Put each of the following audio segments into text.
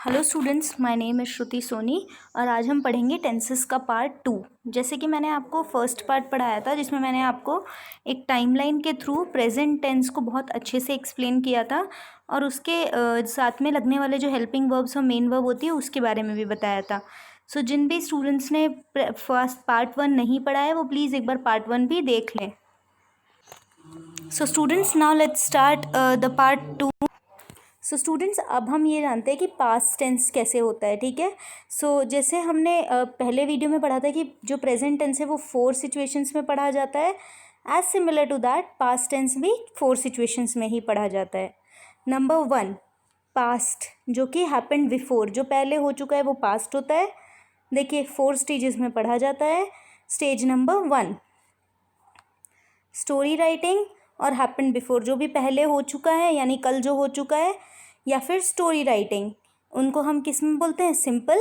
Hello students, my name is Shruti Soni और आज हम पढ़ेंगे टेंसेस का पार्ट 2। जैसे कि मैंने आपको फर्स्ट पार्ट पढ़ाया था जिसमें मैंने आपको एक टाइमलाइन के थ्रू प्रेजेंट टेंस को बहुत अच्छे से एक्सप्लेन किया था और उसके साथ में लगने वाले जो हेल्पिंग वर्ब्स और मेन वर्ब होती है उसके बारे में भी बताया था। सो जिन भी स्टूडेंट्स ने फर्स्ट पार्ट 1 नहीं पढ़ा है वो प्लीज़ एक बार पार्ट 1 भी देख लें। So students, now let's start the part 2। So students, अब हम ये जानते हैं कि पास्ट टेंस कैसे होता है, ठीक है। जैसे हमने पहले वीडियो में पढ़ा था कि जो प्रेजेंट टेंस है वो 4 सिचुएशंस में पढ़ा जाता है। As similar to that past tense भी 4 सिचुएशंस में ही पढ़ा जाता है। नंबर 1, पास्ट, जो कि हैपेंड बिफोर, जो पहले हो चुका है वो पास्ट होता है। देखिए 4 स्टेजेस में पढ़ा जाता है। स्टेज नंबर 1, स्टोरी राइटिंग और हैपेंड बिफोर, जो भी पहले हो चुका है यानी कल जो हो चुका है, या फिर स्टोरी राइटिंग, उनको हम किस में बोलते हैं? सिंपल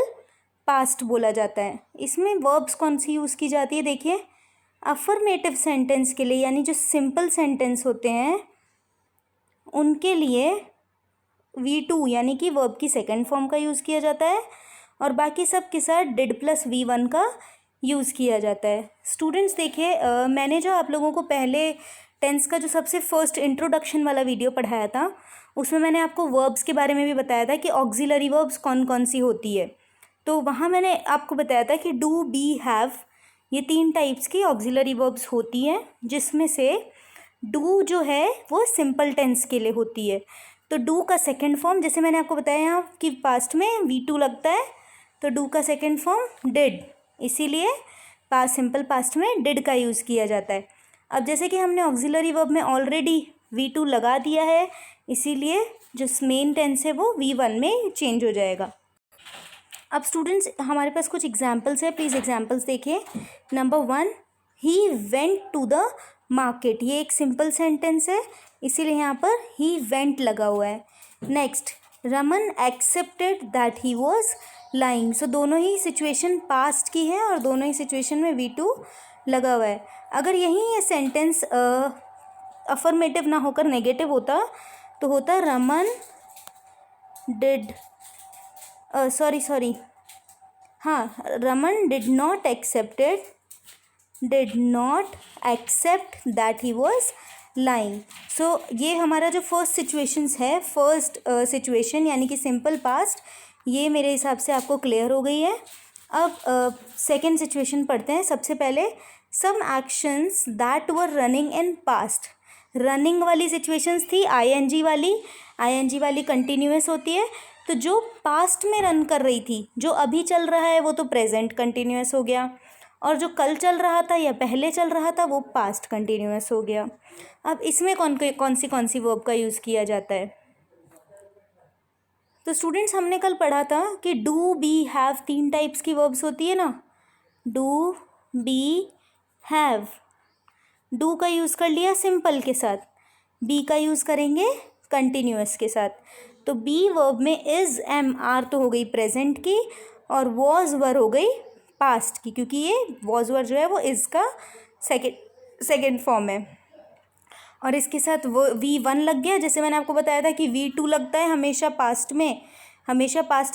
पास्ट बोला जाता है। इसमें वर्ब्स कौन सी यूज़ की जाती है? देखिए, अफर्मेटिव सेंटेंस के लिए यानी जो सिंपल सेंटेंस होते हैं उनके लिए V2 यानी कि वर्ब की सेकंड फॉर्म का यूज़ किया जाता है और बाकी सब के साथ डिड प्लस V1 का यूज़ किया जाता है। स्टूडेंट्स देखिए, मैंने जो आप लोगों को पहले टेंस का जो सबसे फर्स्ट इंट्रोडक्शन वाला वीडियो पढ़ाया था उसमें मैंने आपको वर्ब्स के बारे में भी बताया था कि ऑक्सिलरी वर्ब्स कौन कौन सी होती है। तो वहाँ मैंने आपको बताया था कि डू, बी, हैव, ये 3 टाइप्स की ऑक्सिलरी वर्ब्स होती हैं, जिसमें से डू जो है वो सिंपल टेंस के लिए होती है। तो डू का सेकेंड फॉर्म, जैसे मैंने आपको बताया यहाँ कि पास्ट में V2 लगता है, तो डू का सेकेंड फॉर्म डिड, इसीलिए सिंपल पास्ट में डिड का यूज़ किया जाता है। अब जैसे कि हमने ऑक्सिलरी वर्ब में ऑलरेडी V2 लगा दिया है, इसीलिए जो मेन टेंस है वो V1 में चेंज हो जाएगा। अब स्टूडेंट्स हमारे पास कुछ एग्जाम्पल्स है, प्लीज़ एग्जाम्पल्स देखिए। Number 1, he went to the market, ये एक सिंपल सेंटेंस है इसीलिए यहाँ पर ही वेंट लगा हुआ है। Next, Raman accepted that he was lying, so दोनों ही सिचुएशन पास्ट की है और दोनों ही सिचुएशन में V2 लगा हुआ है। अगर यही ये सेंटेंस अफर्मेटिव ना होकर नेगेटिव होता तो होता Raman did Raman did not accept that he was lying. So ये हमारा जो फर्स्ट सिचुएशंस है, फर्स्ट सिचुएशन यानी कि सिंपल पास्ट, ये मेरे हिसाब से आपको क्लियर हो गई है। अब सेकेंड सिचुएशन पढ़ते हैं। सबसे पहले, some actions that were running in past, running वाली सिचुएशंस थी, आईएनजी वाली कंटिन्यूअस होती है, तो जो पास्ट में रन कर रही थी, जो अभी चल रहा है वो तो प्रेजेंट कंटिन्यूअस हो गया, और जो कल चल रहा था या पहले चल रहा था वो पास्ट कंटिन्यूअस हो गया। अब इसमें कौन सी वर्ब का यूज़ किया जाता है? तो स्टूडेंट्स हमने कल पढ़ा था कि डू, बी, हैव 3 टाइप्स की वर्ब्स होती है ना। Do, be, have. डू का यूज़ कर लिया सिंपल के साथ, बी का यूज़ करेंगे कंटिन्यूअस के साथ। तो बी वर्ब में इज़, एम, आर तो हो गई प्रेजेंट की और वॉज वर हो गई पास्ट की, क्योंकि ये वॉज वर जो है वो इज़ का सेकेंड फॉर्म है और इसके साथ वो V1 लग गया। जैसे मैंने आपको बताया था कि V2 लगता है हमेशा पास्ट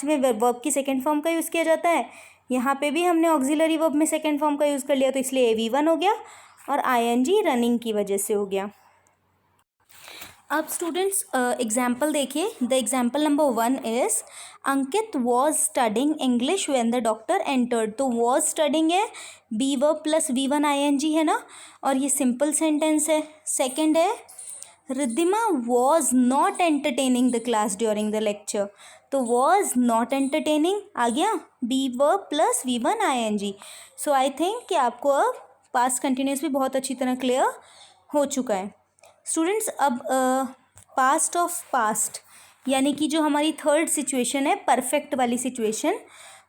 में वर्ब की सेकेंड फॉर्म का यूज़ किया जाता है। यहाँ पे भी हमने ऑक्सिलरी वर्ब में सेकेंड फॉर्म का यूज़ कर लिया, तो इसलिए V1 हो गया और ING रनिंग की वजह से हो गया। अब स्टूडेंट्स एग्जाम्पल देखिए। The example number 1 is Ankit was studying English when the doctor entered. तो वॉज स्टडिंग है, be verb plus V1 ING है ना, और ये सिंपल सेंटेंस है। सेकेंड है, Riddhima was not entertaining the class during the lecture. तो वॉज नॉट एंटरटेनिंग आ गया, be verb plus V1 ING। So I think कि आपको अब पास्ट कंटिन्यूस भी बहुत अच्छी तरह क्लियर हो चुका है। स्टूडेंट्स, अब पास्ट ऑफ पास्ट यानी कि जो हमारी थर्ड सिचुएशन है, परफेक्ट वाली सिचुएशन,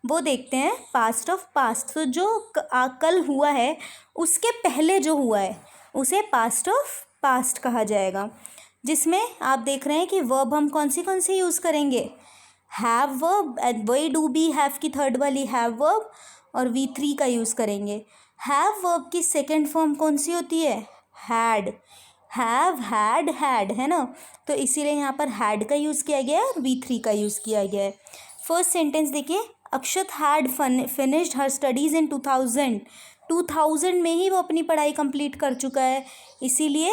वो देखते हैं। पास्ट ऑफ पास्ट, तो जो कल हुआ है उसके पहले जो हुआ है उसे पास्ट ऑफ पास्ट कहा जाएगा, जिसमें आप देख रहे हैं कि वर्ब हम कौन सी यूज़ करेंगे? हैव वर्ब, वही डू, बी, हैव की थर्ड वाली हैव वर्ब और V3 का यूज़ करेंगे। हैव वर्ब की सेकेंड फॉर्म कौन सी होती है? हैड। हैव, हैड है ना, तो इसीलिए यहाँ पर हैड का यूज़ किया गया है और V3 का यूज़ किया गया है। फर्स्ट सेंटेंस देखिए, Akshat had finished her studies in 2000 में ही वो अपनी पढ़ाई कंप्लीट कर चुका है, इसीलिए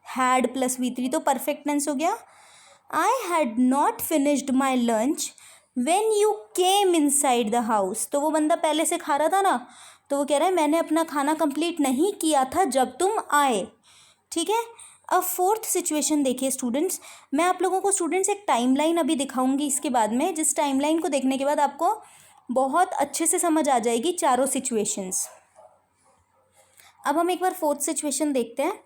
हैड प्लस V3 तो परफेक्ट टेंस हो गया। I had not finished my lunch when you came inside the house, तो वो बंदा पहले से खा रहा था ना, तो वो कह रहा है मैंने अपना खाना कंप्लीट नहीं किया था जब तुम आए। ठीक है। अब फोर्थ सिचुएशन देखिए स्टूडेंट्स, मैं आप लोगों को स्टूडेंट्स एक टाइमलाइन अभी दिखाऊंगी इसके बाद में, जिस टाइमलाइन को देखने के बाद आपको बहुत अच्छे से समझ आ जाएगी चारों सिचुएशंस। अब हम एक बार फोर्थ सिचुएशन देखते हैं।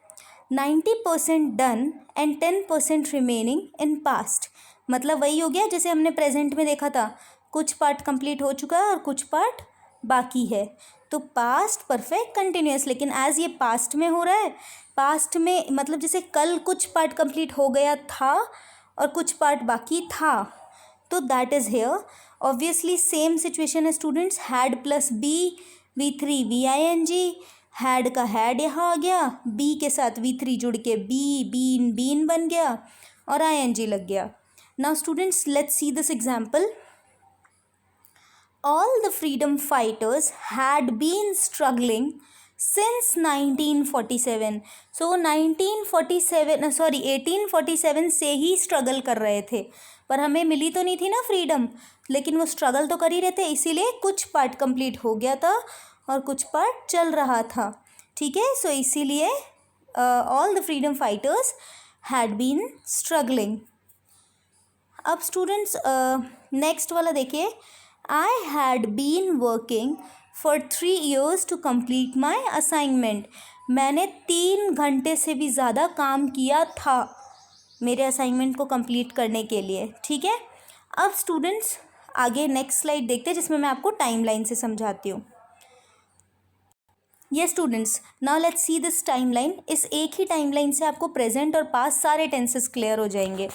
90% done and 10% remaining in past, मतलब वही हो गया जैसे हमने प्रेजेंट में देखा था, कुछ पार्ट कंप्लीट हो चुका है और कुछ पार्ट बाकी है। तो पास्ट परफेक्ट कंटिन्यूअस, लेकिन एज ये पास्ट में हो रहा है, पास्ट में मतलब जैसे कल कुछ पार्ट कंप्लीट हो गया था और कुछ पार्ट बाकी था, तो that is here. Obviously same situation है students, had plus be, V3 VING, had का हैड यहाँ आ गया, बी के साथ V3 जुड़ के बीन बन गया और ING लग गया। Now students let's see this example. All the freedom fighters had been struggling since 1947. So 1847 से ही स्ट्रगल कर रहे थे, पर हमें मिली तो नहीं थी ना फ्रीडम, लेकिन वो स्ट्रगल तो कर ही रहे थे, इसीलिए कुछ पार्ट कंप्लीट हो गया था और कुछ पार्ट चल रहा था। ठीक है, सो इसीलिए all the freedom fighters had been struggling. अब स्टूडेंट्स नेक्स्ट वाला देखिए, I had been working for 3 years to complete my assignment. मैंने 3 घंटे से भी ज़्यादा काम किया था मेरे असाइनमेंट को कंप्लीट करने के लिए। ठीक है। अब स्टूडेंट्स आगे नेक्स्ट स्लाइड देखते हैं, जिसमें मैं आपको टाइमलाइन से समझाती हूँ। ये students now let's see this timeline. इस एक ही टाइमलाइन से आपको प्रेजेंट और पास्ट सारे टेंसेस क्लियर हो जाएंगे।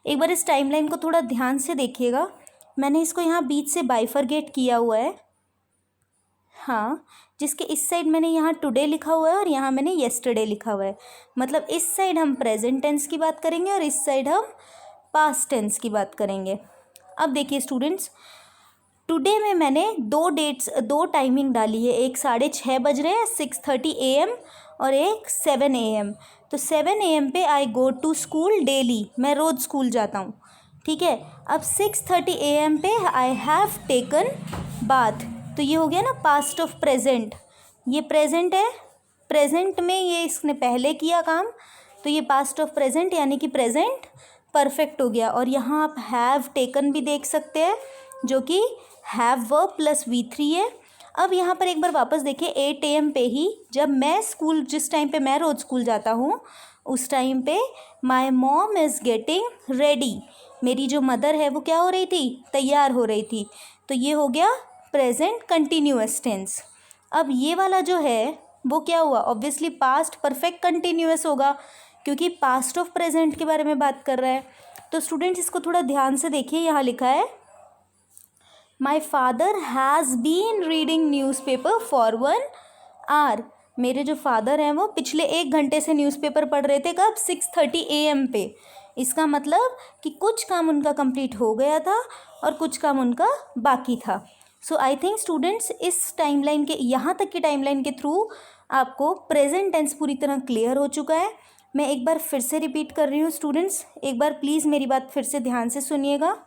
एक बार इस टाइमलाइन को थोड़ा ध्यान से देखिएगा, मैंने इसको यहाँ बीच से बाइफरगेट किया हुआ है। हाँ, जिसके इस साइड मैंने यहाँ टुडे लिखा हुआ है और यहाँ मैंने येस्टरडे लिखा हुआ है, मतलब इस साइड हम प्रेजेंट टेंस की बात करेंगे और इस साइड हम पास्ट टेंस की बात करेंगे। अब देखिए स्टूडेंट्स, टुडे में मैंने दो टाइमिंग डाली है, एक 6:30 बज रहे हैं 6:30 AM और एक 7 AM। तो 7 AM पे आई गो टू स्कूल डेली, मैं रोज़ स्कूल जाता हूँ। ठीक है। अब 6:30 AM पे आई हैव टेकन बाथ, तो ये हो गया ना पास्ट ऑफ प्रेजेंट, ये प्रेजेंट है, प्रेजेंट में ये इसने पहले किया काम, तो ये पास्ट ऑफ प्रेजेंट यानी कि प्रेजेंट परफेक्ट हो गया। और यहाँ आप हैव टेकन भी देख सकते हैं, जो कि हैव वर्ब प्लस V3 है। अब यहाँ पर एक बार वापस देखिए, 8 AM पे ही जब मैं स्कूल, जिस टाइम पे मैं रोज़ स्कूल जाता हूँ, उस टाइम पे my mom is getting ready, मेरी जो मदर है वो क्या हो रही थी, तैयार हो रही थी। तो ये हो गया प्रेजेंट कंटिन्यूअस टेंस। अब ये वाला जो है वो क्या हुआ, ऑब्वियसली पास्ट परफेक्ट कंटिन्यूअस होगा, क्योंकि पास्ट ऑफ प्रेजेंट के बारे में बात कर रहा है। तो स्टूडेंट्स इसको थोड़ा ध्यान से देखिए, यहाँ लिखा है my father has been reading newspaper for 1 hour. मेरे जो फादर हैं वो पिछले 1 घंटे से न्यूज़पेपर पढ़ रहे थे, कब, 6:30 AM पे। इसका मतलब कि कुछ काम उनका कंप्लीट हो गया था और कुछ काम उनका बाकी था। सो आई थिंक स्टूडेंट्स इस टाइमलाइन के, यहाँ तक की टाइमलाइन के थ्रू आपको प्रेजेंट टेंस पूरी तरह क्लियर हो चुका है। मैं एक बार फिर से रिपीट कर रही हूँ स्टूडेंट्स, एक बार प्लीज़ मेरी बात फिर से ध्यान से सुनिएगा।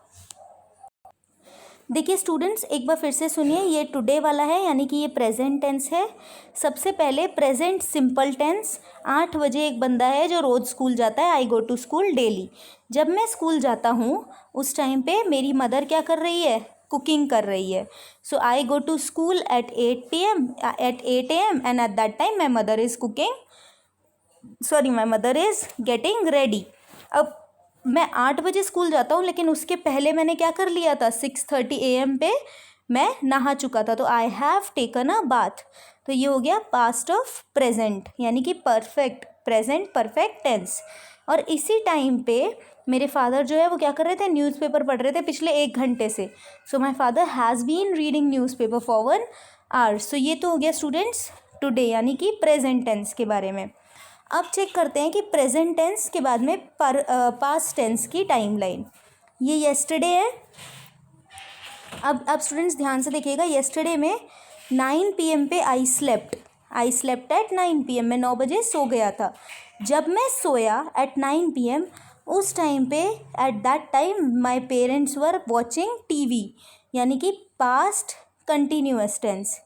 देखिए स्टूडेंट्स एक बार फिर से सुनिए, ये टुडे वाला है यानी कि ये प्रेजेंट टेंस है। सबसे पहले प्रेजेंट सिंपल टेंस, 8 बजे एक बंदा है जो रोज़ स्कूल जाता है, आई गो टू स्कूल डेली। जब मैं स्कूल जाता हूँ उस टाइम पे मेरी मदर क्या कर रही है, कुकिंग कर रही है। So I go to school at 8 AM and at that time my mother is my mother is getting ready. अब मैं 8 बजे स्कूल जाता हूँ, लेकिन उसके पहले मैंने क्या कर लिया था, 6:30 AM पे मैं नहा चुका था, तो I have taken a bath. तो ये हो गया पास्ट ऑफ प्रेजेंट यानी कि परफेक्ट प्रेजेंट परफेक्ट टेंस। और इसी टाइम पे मेरे फादर जो है वो क्या कर रहे थे, न्यूज़पेपर पढ़ रहे थे पिछले 1 घंटे से। So my father has been reading newspaper for 1 hour. So ये तो हो गया स्टूडेंट्स टुडे यानी कि प्रेजेंट टेंस के बारे में। अब चेक करते हैं कि प्रेजेंट टेंस के बाद में पास्ट टेंस की टाइमलाइन। ये येस्टरडे है, अब स्टूडेंट्स ध्यान से देखिएगा, येस्टरडे में 9 PM पे आई स्लेप्ट एट 9 PM, मैं 9 बजे सो गया था। जब मैं सोया एट 9 PM, उस टाइम पे eight that time my parents were watching TV, यानी कि पास्ट कंटिन्यूअस टेंस।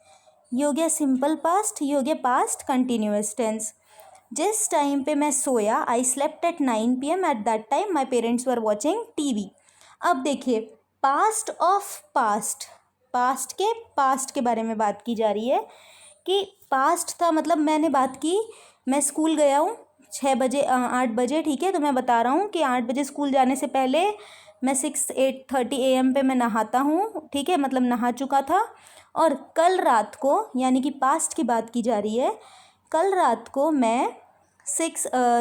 ये हो गया सिंपल पास्ट, ये हो गया पास्ट कंटिन्यूअस टेंस। जिस टाइम पे मैं सोया, I slept at 9 PM, at that time my parents were watching TV। अब देखिए पास्ट ऑफ पास्ट के बारे में बात की जा रही है कि पास्ट था, मतलब मैंने बात की, मैं स्कूल गया हूँ 6 बजे 8 बजे, ठीक है। तो मैं बता रहा हूँ कि 8 बजे स्कूल जाने से पहले मैं 8:30 AM पे मैं नहाता हूँ, ठीक है, मतलब नहा चुका था। और कल रात को, यानी कि पास्ट की बात की जा रही है, कल रात को मैं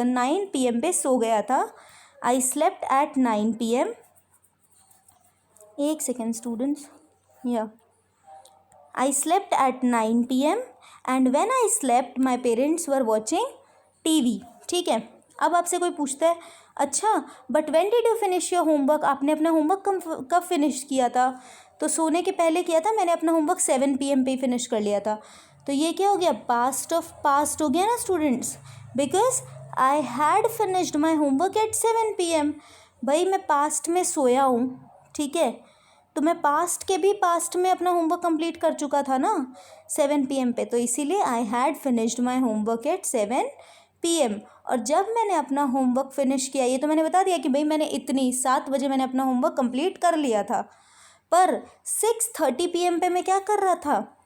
9 PM पे सो गया था। आई स्लेप्ट एट 9 PM। एक सेकेंड स्टूडेंट्स, या आई slept at 9 PM and when I slept my parents were watching TV, ठीक है। अब आपसे कोई पूछता है, अच्छा but when did you finish your homework, आपने अपना होमवर्क कब फिनिश किया था? तो सोने के पहले किया था, मैंने अपना होमवर्क 7 PM पे फिनिश कर लिया था। तो ये क्या हो गया, पास्ट ऑफ पास्ट हो गया ना students, because I had finished my homework eight 7 PM। भाई मैं पास्ट में सोया हूँ, ठीक है, तो मैं पास्ट में अपना होमवर्क कंप्लीट कर चुका था ना 7 PM पे, तो इसीलिए I had finished my homework eight 7 PM। और जब मैंने अपना होमवर्क फिनिश किया, ये तो मैंने बता दिया कि भाई मैंने 7 बजे मैंने अपना होमवर्क कंप्लीट कर लिया था, पर 6:30 PM पे मैं क्या कर रहा था,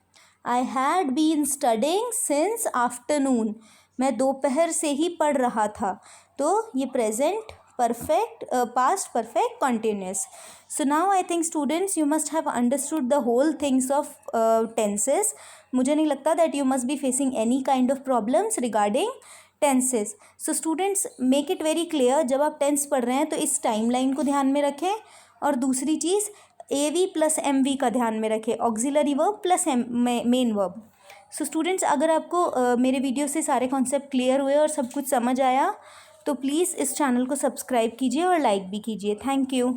I had been studying since afternoon, मैं दोपहर से ही पढ़ रहा था। तो ये present perfect, past perfect continuous. So now I think students you must have understood the whole things of tenses. मुझे नहीं लगता that you must be facing any kind of problems regarding tenses. So students make it very clear, जब आप tense पढ़ रहे हैं तो इस टाइमलाइन को ध्यान में रखें। और दूसरी चीज़ AV प्लस MV का ध्यान में रखें, auxiliary verb plus main verb. So students अगर आपको मेरे वीडियो से सारे कॉन्सेप्ट क्लियर हुए और सब कुछ समझ आया तो प्लीज़ इस चैनल को सब्सक्राइब कीजिए और लाइक भी कीजिए। Thank you.